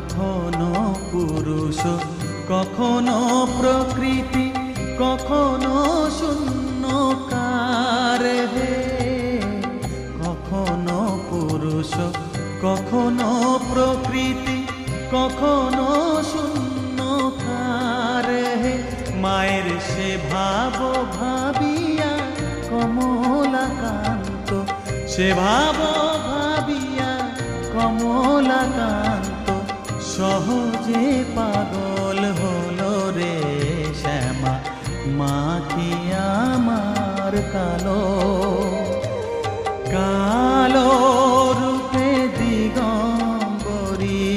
কখনো পুরুষ কখনো প্রকৃতি কখনো শূন্যকার হে, কখনো পুরুষ কখনো প্রকৃতি কখনো শূন্যকার হে। মায়ের সে ভাব ভাবিয়া কমলাকান্ত, সে ভাব ভাবিয়া কমলাকান্ত সহজে পাগল হলো রে শ্যামা। মা কি আমার কালো, কালো রূপে দিগম্বরী,